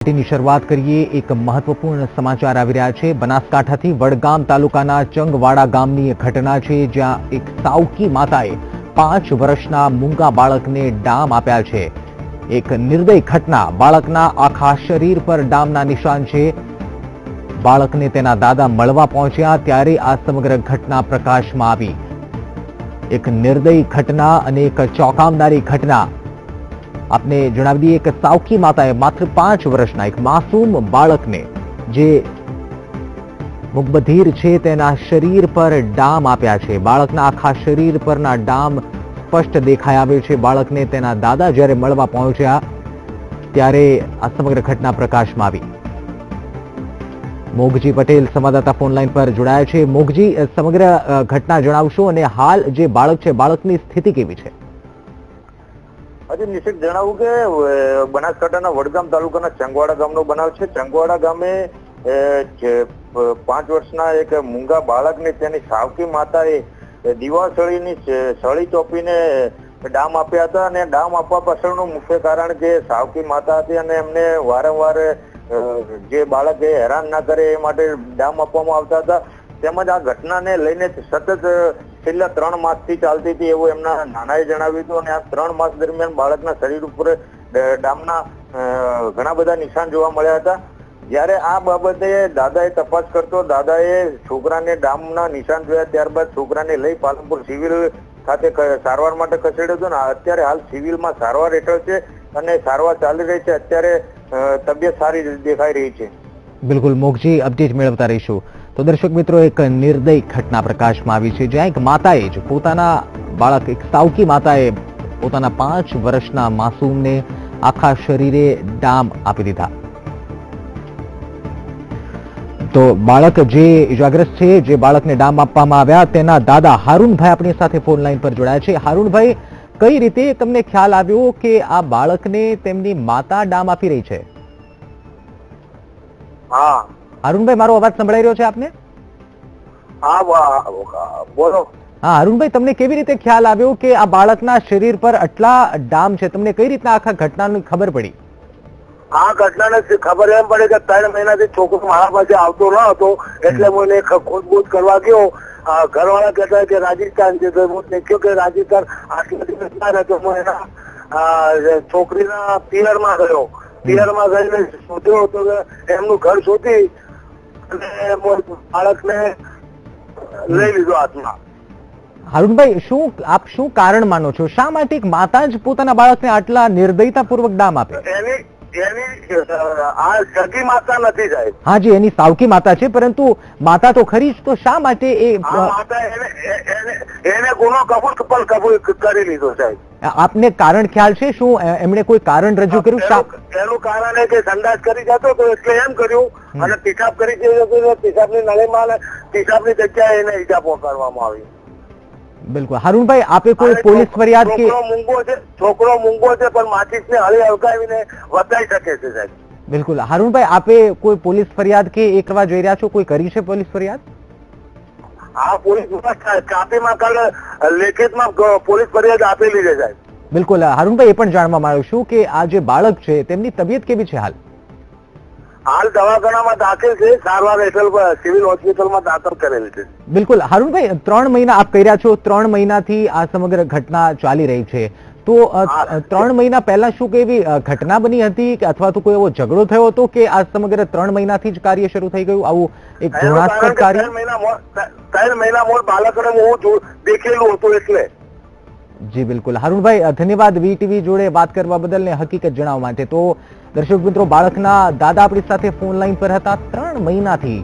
ની શરૂઆત કરીએ એક મહત્વપૂર્ણ સમાચાર આવી રહ્યા છે બનાસકાંઠાથી વડગામ તાલુકાના ચંગવાડા ગામની ઘટના છે જ્યાં એક સાવકી માતાએ 5 વર્ષના મૂંગા બાળકને ડામ આપ્યા છે। એક નિર્દય ઘટના, બાળકના આખા શરીર પર ડામના નિશાન છે। બાળકને તેના દાદા મળવા પહોંચ્યા ત્યારે આ સમગ્ર ઘટના પ્રકાશમાં આવી। એક નિર્દય ઘટના અને એક ચોંકાવનારી ઘટના। आपने जणावी दीए कि सावकी माताए मात्र 5 वर्षना एक मासूम बाळकने जे मुखबधीर छे तेना शरीर पर डाम आप्या छे। बाळकना आखा शरीर परना डाम स्पष्ट देखाई आवे छे। बाळकने तेना दादा ज्यारे मळवा पहोंच्या त्यारे आ समग्र घटना प्रकाशमां आवी। मोगजी पटेल संवाददाता फोन लाइन पर जोड़ाया छे। मोगजी, समग्र घटना जणावशो અને हाल जे बाळक छे बाळकनी स्थिति केवी छे? હજી નિશ્ચિત જણાવું કે બનાસકાંઠાના વડગામ તાલુકાના ચંગવાડા ગામનો બનાવ છે। ચંગવાડા ગામે 5 વર્ષના એક મૂંગા બાળકને તેની સાવકી માતાએ દીવાસળીની સળી ચોપીને ડામ આપ્યા હતા અને ડામ આપવા પાછળનું મુખ્ય કારણ કે સાવકી માતા હતી અને એમને વારંવાર જે બાળકે હેરાન ના કરે એ માટે ડામ આપવામાં આવતા હતા। તેમજ આ ઘટનાને લઈને સતત છેલ્લા 3 માસથી ચાલતી હતી એવું એમના નાનાએ જણાવ્યું હતું અને આ 3 માસ દરમિયાન બાળકના શરીર ઉપર ડામના ઘણા બધા નિશાન જોવા મળ્યા હતા। જ્યારે આ બાબતે દાદાએ તપાસ કરતો દાદાએ છોકરાને ડામના નિશાન જોયા, ત્યારબાદ છોકરાને લઈ પાલનપુર સિવિલ ખાતે સારવાર માટે ખસેડ્યો હતો ને અત્યારે હાલ સિવિલમાં સારવાર હેઠળ છે અને સારવાર ચાલી રહી છે। અત્યારે તબિયત સારી દેખાઈ રહી છે। બિલકુલ મોગજી, અપડેટ મેળવતા રહીશું। તો દર્શક મિત્રો, એક નિર્દય ઘટના પ્રકાશમાં આવી છે જ્યાં એક માતાએ જ પોતાના બાળક, એક સાવકી માતાએ પોતાના 5 વર્ષના માસૂમને આખા શરીરે ડામ આપી દીધા। તો બાળક જે ઇજાગ્રસ્ત છે, જે બાળકને ડામ આપવામાં આવ્યા, તેના દાદા હારૂનભાઈ આપણી સાથે ફોન લાઈન પર જોડાયા છે। હારૂનભાઈ, કઈ રીતે તમને ખ્યાલ આવ્યો કે આ બાળકને તેમની માતા ડામ આપી રહી છે? હા હારૂનભાઈ, મારો અવાજ સંભળાઈ રહ્યો છે આપને? હા બોલો। હા હારૂનભાઈ, તમને કેવી રીતે ખ્યાલ આવ્યો કે આ બાળકના શરીર પર આટલા ડામ છે? તમને કઈ રીતના આખા ઘટનાની ખબર પડી? આ ઘટનાને ખબર એમ પડી કે 3 મહિનાથી છોકરો મારા પાસે આવતો ન હતો એટલે હું એને ખોદબોધ કરવા ગયો। ઘરવાળા કહેતા કે રાજસ્થાન છે તો હું દેખ્યો કે રાજસ્થાન આટલા દિવસ ના રહેતો। હું એના છોકરીના પિયરમાં ગયો। પિયરમાં જઈને શોધ્યો તો એમનું ઘર શોધી અને બાળકને લઈ લીધો હાથમાં। હારૂનભાઈ, આપ શું કારણ માનો છો? શા માટે એક માતા જ પોતાના બાળકને આટલા નિર્દયતાપૂર્વક ડામ આપે? એની આ સગી માતા નથી સાહેબ। હાજી, એની સાવકી માતા છે, પરંતુ માતા તો ખરી જ, તો શા માટે માતા એને ગુનો કબૂલ કરી લીધો સાહેબ? આપને કારણ ખ્યાલ છે? શું એમણે કોઈ કારણ રજૂ કર્યું? એનું કારણ એ કે સંડાસ કરી જતો તો એટલે એમ કર્યું અને પેશાબ કરી જતો, પેશાબની નળીમાં પેશાબની જગ્યાએ એને ઈજા પહોંચાડવામાં આવી। બિલકુલ હારૂનભાઈ, આપે કોઈ પોલીસ ફરિયાદ કે? છોકરો મૂંગો છે પણ માચીસને હળી હલકાવીને વતાઈ શકે છે સાહેબ। બિલકુલ હારૂનભાઈ, આપે કોઈ પોલીસ ફરિયાદ કે એ કરવા જઈ રહ્યા છો? કોઈ કરી છે પોલીસ ફરિયાદ? હા, પોલીસ કાપીમાં કાલે લેખિતમાં પોલીસ ફરિયાદ આપેલી છે સાહેબ। બિલકુલ હારૂનભાઈ, એ પણ જાણવા માંગુ છું કે આ જે બાળક છે તેમની તબિયત કેવી છે હાલ? હાલ દવાખાનામાં દાખલ છે, સારવાર હેઠળ સિવિલ હોસ્પિટલમાં દાખલ કરેલી છે। બિલકુલ હારૂનભાઈ, 3 મહિના આપ કહી રહ્યા છો, 3 મહિનાથી આ સમગ્ર ઘટના ચાલી રહી છે, તો 3 મહિના પહેલા શું કોઈ એવી ઘટના બની હતી કે અથવા તો કોઈ એવો ઝઘડો થયો હતો કે આ સમગ્ર 3 મહિનાથી જ કાર્ય શરૂ થઈ ગયું આવું એક ઘૃણાસ્પદ કાર્ય? 3 મહિના મોડ બાળકને હું દેખેલું હતું એટલે। જી બિલકુલ હારૂનભાઈ, ધન્યવાદ વીટીવી જોડે વાત કરવા બદલ ને હકીકત જણાવવા માટે। તો દર્શક મિત્રો, બાળકના દાદા આપણી સાથે ફોન લાઈન પર હતા। 3 મહિનાથી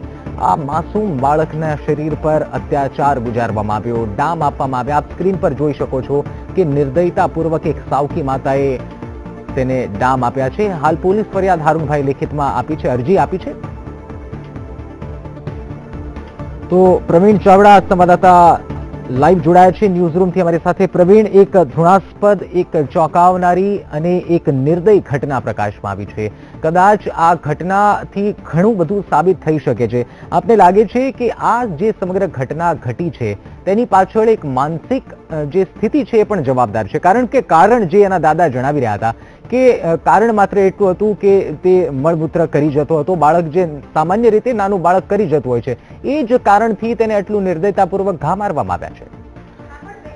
આ માસૂમ બાળકના શરીર પર અત્યાચાર ગુજારવામાં આવ્યો, ડામ આપવામાં આવ્યા। આપ સ્ક્રીન પર જોઈ શકો છો કે નિર્દયતાપૂર્વક એક સાવકી માતાએ તેને ડામ આપ્યા છે। હાલ પોલીસ ફરિયાદ હારૂનભાઈ લેખિતમાં આપી છે, અરજી આપી છે। તો પ્રવીણ ચાવડા સંવાદદાતા લાઈવ જોડાયા છે ન્યૂઝરૂમથી અમારી સાથે। પ્રવીણ, એક ઘૃણાસ્પદ, એક ચોંકાવનારી અને એક નિર્દય ઘટના પ્રકાશમાં આવી છે। કદાચ આ ઘટનાથી ઘણું બધું સાબિત થઈ શકે છે। આપને લાગે છે કે આ જે સમગ્ર ઘટના ઘટી છે તેની પાછળ એક માનસિક જે સ્થિતિ છે એ પણ જવાબદાર છે, કારણ કે કારણ જે એના દાદા જણાવી રહ્યા હતા કે કારણ માત્ર એટલું હતું કે તે મળમૂત્ર કરી જતો હતો. બાળક જે સામાન્ય રીતે નાનું બાળક કરી જતું હોય છે, એ જ કારણથી તેને આટલું નિર્દયતાપૂર્વક ઘા મારવામાં આવ્યા છે.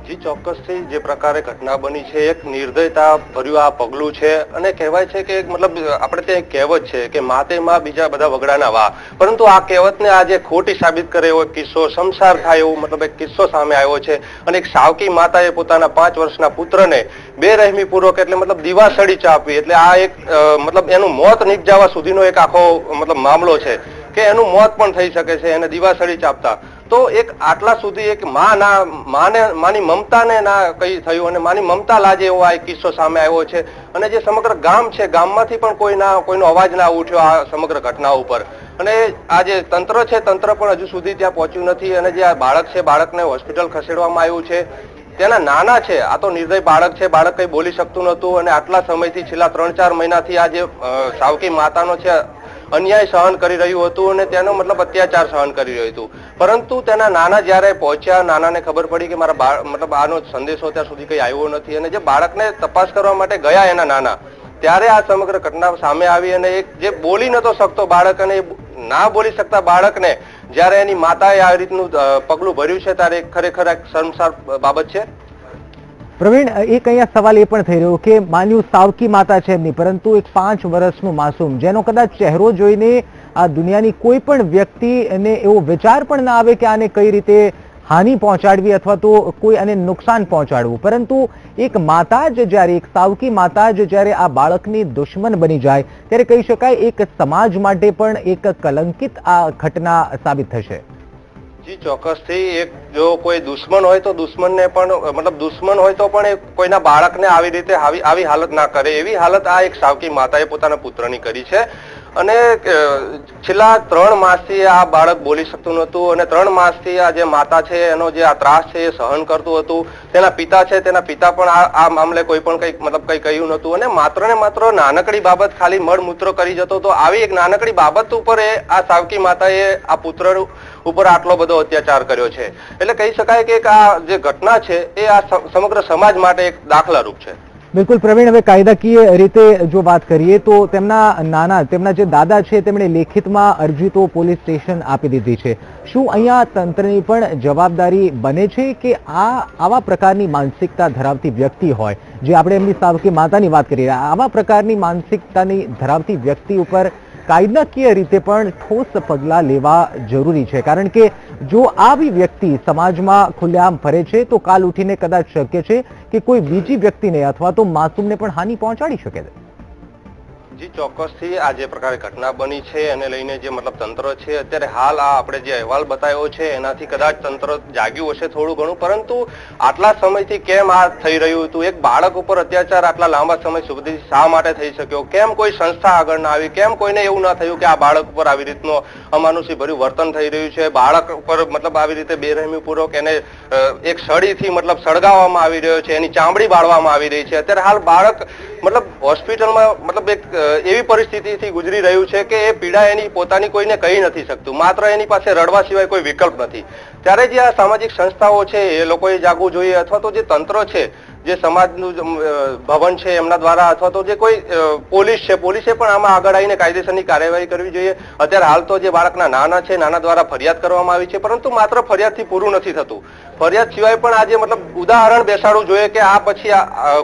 જી ચોક્કસથી જે પ્રકારે ઘટના બની છે એક નિર્દયતા ભર્યું આ પગલું છે. અને કહેવાય છે કે મતલબ આપણે ત્યાં એક કહેવત છે કે માતે માં બીજા બધા વગડાના વાહ, પરંતુ આ કહેવતને આજે ખોટી સાબિત કરે એવો કિસ્સો, સંસાર થાય એવો મતલબ એક કિસ્સો સામે આવ્યો છે. અને એક સાવકી માતાએ પોતાના 5 વર્ષના પુત્રને બેરહેમીપૂર્વક એટલે મતલબ દીવાસળી ચાપી, એટલે આ એક મતલબ એનું મોત નીપજાવા સુધીનો એક આખો મતલબ મામલો છે કે એનું મોત પણ થઈ શકે છે એને દીવાસળી ચાપતા. તો એક આટલા સુધી એક માની મમતાને ના કઈ થયું અને માની મમતા લાજે એવો આ એક કિસ્સો સામે આવ્યો છે. અને જે સમગ્ર ગામ છે, ગામમાંથી પણ કોઈનો અવાજ ના ઉઠ્યો આ સમગ્ર ઘટના ઉપર. અને આ જે તંત્ર છે, તંત્ર પણ હજુ સુધી ત્યાં પહોંચ્યું નથી. અને જે આ બાળક છે, બાળકને હોસ્પિટલ ખસેડવામાં આવ્યું છે. તેના નાના છે, આ તો નિર્દય બાળક છે, બાળક કઈ બોલી શકતું નતું. અને આટલા સમયથી છેલ્લા 3-4 મહિનાથી આ જે સાવકી માતાનો છે અન્યાય સહન કરી રહ્યું હતું અને તેનો મતલબ અત્યાચાર સહન કરી રહ્યું હતું. પરંતુ તેના નાના જયારે પહોંચ્યા, નાનાને ખબર પડી કે મારા મતલબ આનો સંદેશો ત્યાં સુધી કઈ આવ્યો નથી, અને જે બાળકને તપાસ કરવા માટે ગયા એના નાના, ત્યારે આ સમગ્ર ઘટના સામે આવી. અને એક જે બોલી નતો શકતો બાળક, અને ના બોલી શકતા બાળકને જયારે એની માતાએ આ રીતનું પગલું ભર્યું છે, ત્યારે ખરેખર એક શર્મસાર બાબત છે. પ્રવીણ, એક અહીંયા સવાલ એ પણ થઈ રહ્યો કે માન્યું સાવકી માતા છે એમની, પરંતુ એક 5 વર્ષનું માસૂમ જેનો કદાચ ચહેરો જોઈને આ દુનિયાની કોઈ પણ વ્યક્તિને એવો વિચાર પણ ના આવે કે આને કઈ રીતે હાનિ પહોંચાડવી અથવા તો કોઈ આને નુકસાન પહોંચાડવું. પરંતુ એક માતા જ જ્યારે, એક સાવકી માતા જ જ્યારે આ બાળકની દુશ્મન બની જાય, ત્યારે કહી શકાય એક સમાજ માટે પણ એક કલંકિત આ ઘટના સાબિત થશે. જી ચોક્કસથી. એક જો કોઈ દુશ્મન હોય તો દુશ્મનને પણ મતલબ દુશ્મન હોય તો પણ કોઈના બાળકને આવી રીતે આવી હાલત ના કરે, એવી હાલત આ એક સાવકી માતાએ પોતાના પુત્રની કરી છે. અને છેલ્લા 3 માસથી આ બાળક બોલી શકતું નહોતું, અને 3 માસથી આ જે માતા છે એનો જે આ ત્રાસ છે એ સહન કરતું હતું. તેના પિતા છે, તેના પિતા પણ આ મામલે કોઈ પણ કઈ મતલબ કઈ કહ્યું નહોતું. અને માત્ર ને માત્ર નાનકડી બાબત ખાલી મળમૂત્ર કરી જતો હતો. આવી એક નાનકડી બાબત ઉપર આ સાવકી માતાએ આ પુત્ર ઉપર આટલો બધો અત્યાચાર કર્યો છે. એટલે કહી શકાય કે આ જે ઘટના છે એ આ સમગ્ર સમાજ માટે એક દાખલારૂપ છે. બિલકુલ પ્રવીણ, હવે કાયદાકીય રીતે જો વાત કરીએ તો તેમના જે દાદા છે તેમણે લેખિતમાં અરજી તો પોલીસ સ્ટેશન આપી દીધી છે. શું અહીંયા તંત્રની પણ જવાબદારી બને છે કે આવા પ્રકારની માનસિકતા ધરાવતી વ્યક્તિ હોય, જે આપણે એમની સાવકી માતાની વાત કરી રહ્યા, આવા પ્રકારની માનસિકતાની ધરાવતી વ્યક્તિ ઉપર કાયદાકીય રીતે પણ ઠોસ પગલાં લેવા જરૂરી છે? કારણ કે જો આવી વ્યક્તિ સમાજમાં ખુલ્લેઆમ ફરે છે તો કાલ ઉઠીને કદાચ શક્ય છે કે કોઈ બીજી વ્યક્તિને અથવા તો માસૂમને પણ હાનિ પહોંચાડી શકે છે. જી ચોક્કસથી. આ જે પ્રકારે ઘટના બની છે એને લઈને જે મતલબ તંત્ર છે અત્યારે હાલ આ આપણે જે અહેવાલ બતાવ્યો છે એનાથી કદાચ તંત્ર જાગ્યું હશે થોડું ઘણું, પરંતુ આટલા સમયથી કેમ આ થઈ રહ્યું હતું? એક બાળક ઉપર અત્યાચાર આટલા લાંબા સમય સુધી શા માટે થઈ શક્યો? કેમ કોઈ સંસ્થા આગળ ના આવી? કેમ કોઈને એવું ના થયું કે આ બાળક ઉપર આવી રીતનો અમાનુષી ભર્યું વર્તન થઈ રહ્યું છે? બાળક ઉપર મતલબ આવી રીતે બેરહેમીપૂર્વક એને એક સળીથી મતલબ સળગાવવામાં આવી રહ્યો છે, એની ચામડી બાળવામાં આવી રહી છે. અત્યારે હાલ બાળક મતલબ હોસ્પિટલમાં મતલબ એક એવી પરિસ્થિતિથી ગુજરી રહ્યું છે કે એ પીડા એની પોતાની કોઈને કહી નથી શકતું, માત્ર એની પાસે રડવા સિવાય કોઈ વિકલ્પ નથી. ત્યારે જે આ સામાજિક સંસ્થાઓ છે એ લોકોએ જાગવું જોઈએ, અથવા તો જે તંત્ર છે, જે સમાજનું ભવન છે એમના દ્વારા, અથવા તો જે કોઈ પોલીસ છે, પોલીસે પણ આમાં આગળ આવીને કાયદેસરની કાર્યવાહી કરવી જોઈએ. અત્યારે હાલ તો જે બાળકના નાના છે, નાના દ્વારા ફરિયાદ કરવામાં આવી છે, પરંતુ માત્ર ફરિયાદથી પૂરું નથી થતું. ફરિયાદ સિવાય પણ આજે મતલબ ઉદાહરણ બેસાડવું જોઈએ કે આ પછી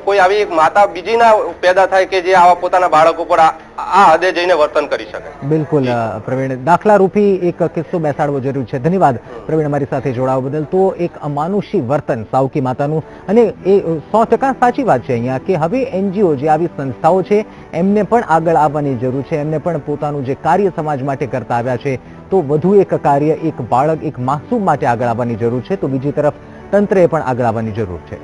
કોઈ આવી એક માતા બીજી ના પેદા થાય કે જે આવા પોતાના બાળક ઉપર આ હદે જઈને વર્તન કરી શકે. બિલકુલ પ્રવીણ, દાખલારૂપી એક કિસ્સો બેસાડવો જરૂરી છે. ધન્યવાદ પ્રવીણ અમારી સાથે જોડાવા બદલ. તો એક અમાનુષી વર્તન સાવકી માતાનું, અને એ 100% સાચી વાત છે અહીંયા કે હવે NGO જે આવી સંસ્થાઓ છે એમને પણ આગળ આવવાની જરૂર છે. એમને પણ પોતાનું જે કાર્ય સમાજ માટે કરતા આવ્યા છે તો વધુ એક કાર્ય એક બાળક, એક માસૂમ માટે આગળ આવવાની જરૂર છે. તો બીજી તરફ તંત્રએ પણ આગળ આવવાની જરૂર છે.